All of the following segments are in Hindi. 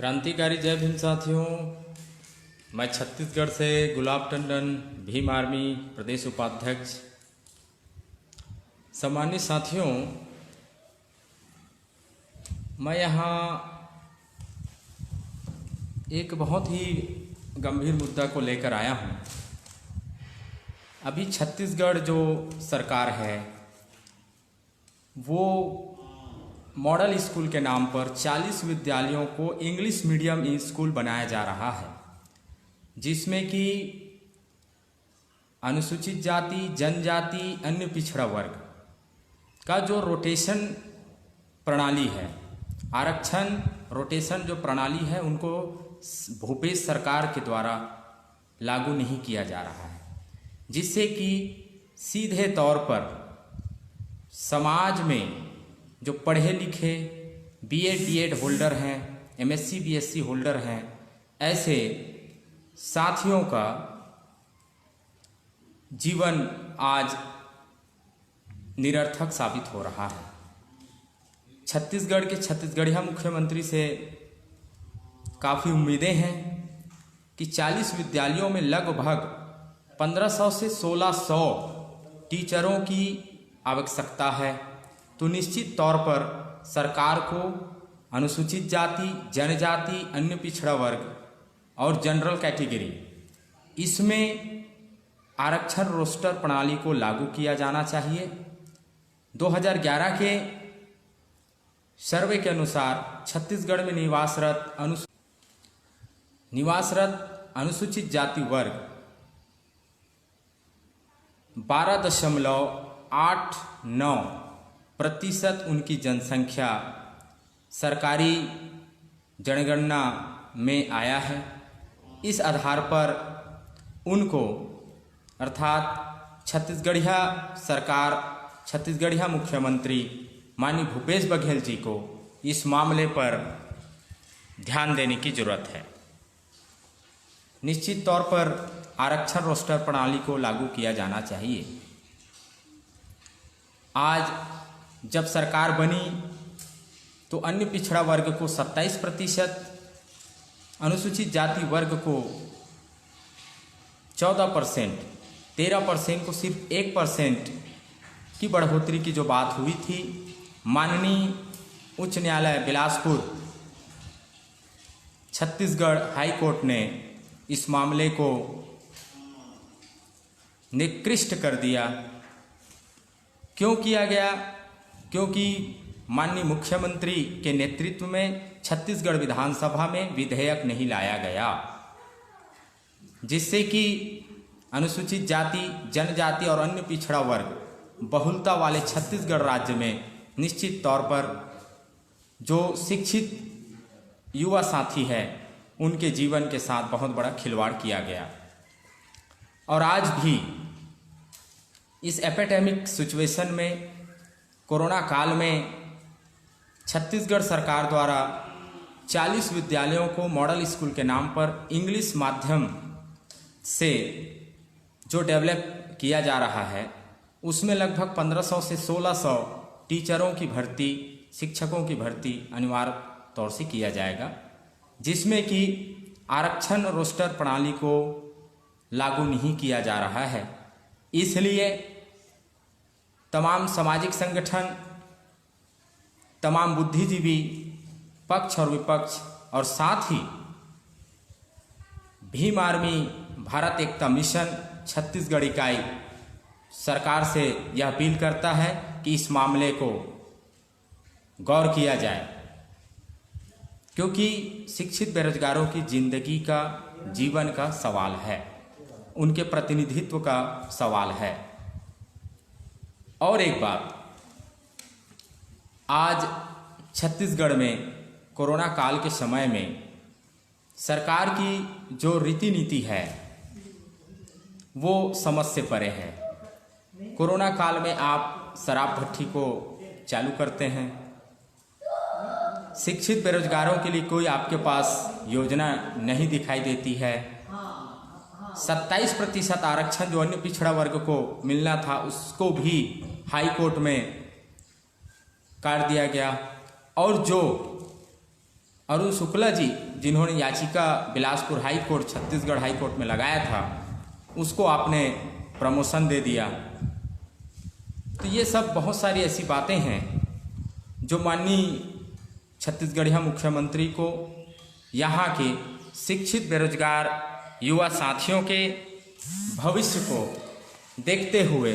क्रांतिकारी जय भीम साथियों। मैं छत्तीसगढ़ से गुलाब टंडन, भीम आर्मी प्रदेश उपाध्यक्ष। सम्मानित साथियों, मैं यहाँ एक बहुत ही गंभीर मुद्दा को लेकर आया हूँ। अभी छत्तीसगढ़ जो सरकार है वो मॉडल स्कूल के नाम पर 40 विद्यालयों को इंग्लिश मीडियम स्कूल बनाया जा रहा है, जिसमें कि अनुसूचित जाति, जनजाति, अन्य पिछड़ा वर्ग का जो रोटेशन प्रणाली है, आरक्षण रोटेशन जो प्रणाली है, उनको भूपेश सरकार के द्वारा लागू नहीं किया जा रहा है, जिससे कि सीधे तौर पर समाज में जो पढ़े लिखे बीएड डीएड होल्डर हैं, एमएससी बीएससी होल्डर हैं, ऐसे साथियों का जीवन आज निरर्थक साबित हो रहा है। छत्तीसगढ़ के छत्तीसगढ़िया मुख्यमंत्री से काफ़ी उम्मीदें हैं कि 40 विद्यालयों में लगभग 1500 से 1600 टीचरों की आवश्यकता है, तो निश्चित तौर पर सरकार को अनुसूचित जाति, जनजाति, अन्य पिछड़ा वर्ग और जनरल कैटेगरी, इसमें आरक्षण रोस्टर प्रणाली को लागू किया जाना चाहिए। 2011 के सर्वे के अनुसार छत्तीसगढ़ में निवासरत अनुसूचित जाति वर्ग 12.89% उनकी जनसंख्या सरकारी जनगणना में आया है। इस आधार पर उनको अर्थात छत्तीसगढ़िया सरकार, छत्तीसगढ़िया मुख्यमंत्री माननीय भूपेश बघेल जी को इस मामले पर ध्यान देने की जरूरत है। निश्चित तौर पर आरक्षण रोस्टर प्रणाली को लागू किया जाना चाहिए। आज जब सरकार बनी तो अन्य पिछड़ा वर्ग को 27%, अनुसूचित जाति वर्ग को 14%, 13% को सिर्फ 1% की बढ़ोतरी की जो बात हुई थी, माननीय उच्च न्यायालय बिलासपुर छत्तीसगढ़ हाई कोर्ट ने इस मामले को निकृष्ट कर दिया। क्यों किया गया? क्योंकि माननीय मुख्यमंत्री के नेतृत्व में छत्तीसगढ़ विधानसभा में विधेयक नहीं लाया गया, जिससे कि अनुसूचित जाति, जनजाति और अन्य पिछड़ा वर्ग बहुलता वाले छत्तीसगढ़ राज्य में निश्चित तौर पर जो शिक्षित युवा साथी है उनके जीवन के साथ बहुत बड़ा खिलवाड़ किया गया। और आज भी इस एपिडेमिक सिचुएशन में, कोरोना काल में, छत्तीसगढ़ सरकार द्वारा 40 विद्यालयों को मॉडल स्कूल के नाम पर इंग्लिश माध्यम से जो डेवलप किया जा रहा है, उसमें लगभग 1500 से 1600 टीचरों की भर्ती, शिक्षकों की भर्ती अनिवार्य तौर से किया जाएगा, जिसमें कि आरक्षण रोस्टर प्रणाली को लागू नहीं किया जा रहा है। इसलिए तमाम सामाजिक संगठन, तमाम बुद्धिजीवी, पक्ष और विपक्ष और साथ ही भीम आर्मी भारत एकता मिशन छत्तीसगढ़ इकाई सरकार से यह अपील करता है कि इस मामले को गौर किया जाए, क्योंकि शिक्षित बेरोजगारों की जिंदगी का, जीवन का सवाल है, उनके प्रतिनिधित्व का सवाल है। और एक बात, आज छत्तीसगढ़ में कोरोना काल के समय में सरकार की जो रीति नीति है वो समझ से परे है। कोरोना काल में आप शराब भट्टी को चालू करते हैं, शिक्षित बेरोजगारों के लिए कोई आपके पास योजना नहीं दिखाई देती है। 27% आरक्षण जो अन्य पिछड़ा वर्ग को मिलना था उसको भी हाई कोर्ट में काट दिया गया, और जो अरुण शुक्ला जी, जिन्होंने याचिका Bilaspur high court, Chhattisgarh high court में लगाया था, उसको आपने प्रमोशन दे दिया। तो ये सब बहुत सारी ऐसी बातें हैं जो माननीय छत्तीसगढ़िया मुख्यमंत्री को यहाँ के शिक्षित बेरोजगार युवा साथियों के भविष्य को देखते हुए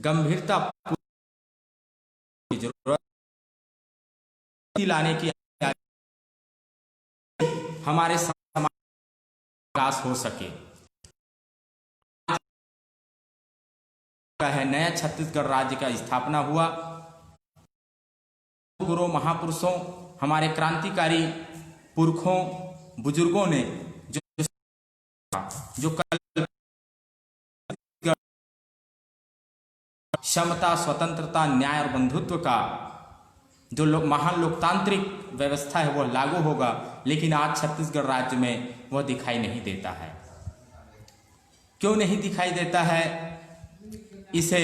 गंभीरता की जरूरत लाने की, हमारे समाज विकास हो सके। है नया छत्तीसगढ़ राज्य का स्थापना हुआ। गुरु महापुरुषों, हमारे क्रांतिकारी पुरखों, बुजुर्गों ने जो कल क्षमता, स्वतंत्रता, न्याय और बंधुत्व का जो महान लोकतांत्रिक व्यवस्था है वो लागू होगा, लेकिन आज छत्तीसगढ़ राज्य में वह दिखाई नहीं देता है। क्यों नहीं दिखाई देता है? इसे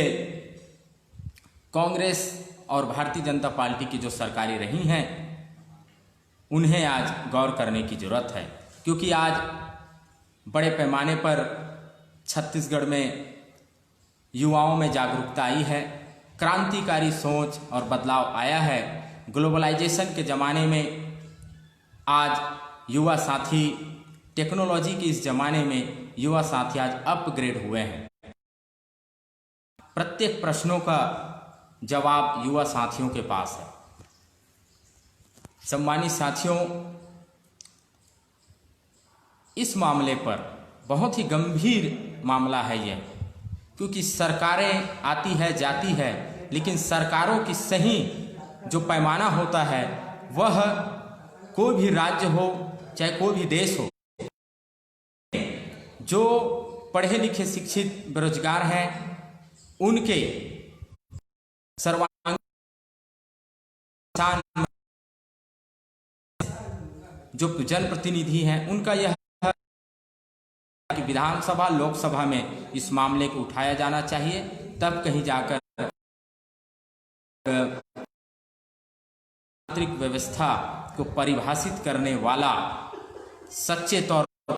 कांग्रेस और भारतीय जनता पार्टी की जो सरकारें रही हैं उन्हें आज गौर करने की जरूरत है, क्योंकि आज बड़े पैमाने पर छत्तीसगढ़ में युवाओं में जागरूकता आई है, क्रांतिकारी सोच और बदलाव आया है। ग्लोबलाइजेशन के ज़माने में आज युवा साथी, टेक्नोलॉजी के इस ज़माने में युवा साथी आज अपग्रेड हुए हैं। प्रत्येक प्रश्नों का जवाब युवा साथियों के पास है। सम्मानित साथियों, इस मामले पर बहुत ही गंभीर मामला है यह, क्योंकि सरकारें आती है जाती है, लेकिन सरकारों की सही जो पैमाना होता है वह कोई भी राज्य हो चाहे कोई भी देश हो, जो पढ़े लिखे शिक्षित बेरोजगार हैं उनके सर्वांगीण जो जनप्रतिनिधि हैं उनका यह कि विधानसभा, लोकसभा में इस मामले को उठाया जाना चाहिए, तब कहीं जाकर तांत्रिक व्यवस्था को परिभाषित करने वाला सच्चे तौर पर।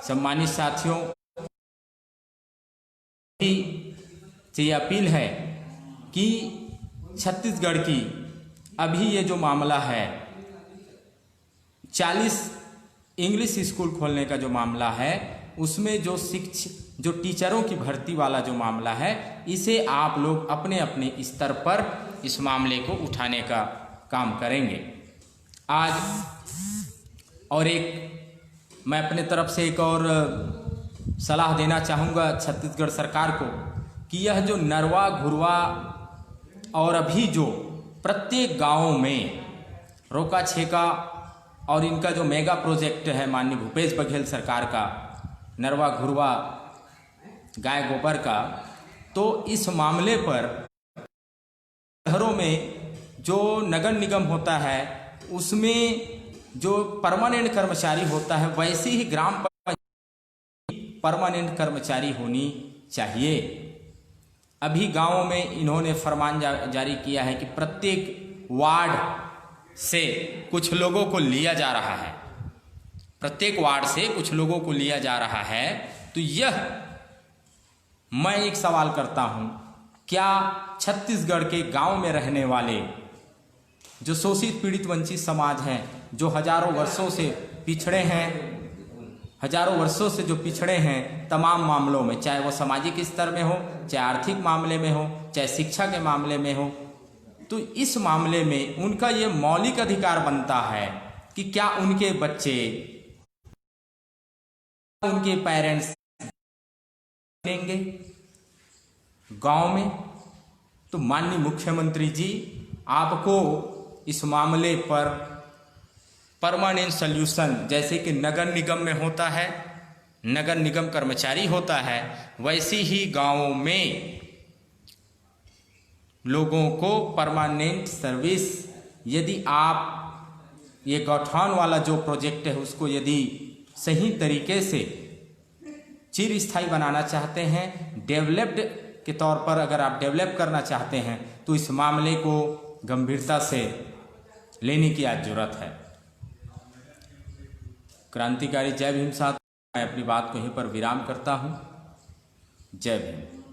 सम्मानित साथियों, से अपील है कि छत्तीसगढ़ की अभी ये जो मामला है 40 इंग्लिश स्कूल खोलने का जो मामला है, उसमें जो टीचरों की भर्ती वाला जो मामला है, इसे आप लोग अपने अपने स्तर पर इस मामले को उठाने का काम करेंगे। आज और एक मैं अपने तरफ से एक और सलाह देना चाहूँगा छत्तीसगढ़ सरकार को कि यह जो नरवा घुरवा और अभी जो प्रत्येक गाँव में रोका छेका और इनका जो मेगा प्रोजेक्ट है माननीय भूपेश बघेल सरकार का, नरवा घुरवा गाय गोबर का, तो इस मामले पर शहरों में जो नगर निगम होता है उसमें जो परमानेंट कर्मचारी होता है, वैसे ही ग्राम पंचायत परमानेंट कर्मचारी होनी चाहिए। अभी गांवों में इन्होंने फरमान जारी किया है कि प्रत्येक वार्ड से कुछ लोगों को लिया जा रहा है, प्रत्येक वार्ड से कुछ लोगों को लिया जा रहा है। तो यह मैं एक सवाल करता हूं, क्या छत्तीसगढ़ के गांव में रहने वाले जो शोषित पीड़ित वंचित समाज हैं, जो हजारों वर्षों से पिछड़े हैं, हजारों वर्षों से जो पिछड़े हैं तमाम मामलों में, चाहे वो सामाजिक स्तर में हो, चाहे आर्थिक मामले में हो, चाहे शिक्षा के मामले में हो, तो इस मामले में उनका ये मौलिक अधिकार बनता है कि क्या उनके बच्चे, उनके पेरेंट्स देंगे गांव में। तो माननीय मुख्यमंत्री जी, आपको इस मामले पर परमानेंट सल्यूशन, जैसे कि नगर निगम में होता है, नगर निगम कर्मचारी होता है, वैसे ही गांवों में लोगों को परमानेंट सर्विस, यदि आप ये गौठान वाला जो प्रोजेक्ट है उसको यदि सही तरीके से चिर स्थायी बनाना चाहते हैं, डेवलप्ड के तौर पर अगर आप डेवलप करना चाहते हैं, तो इस मामले को गंभीरता से लेने की आज जरूरत है। क्रांतिकारी जय भीम साथ मैं अपनी बात को यहीं पर विराम करता हूँ। जय भीम।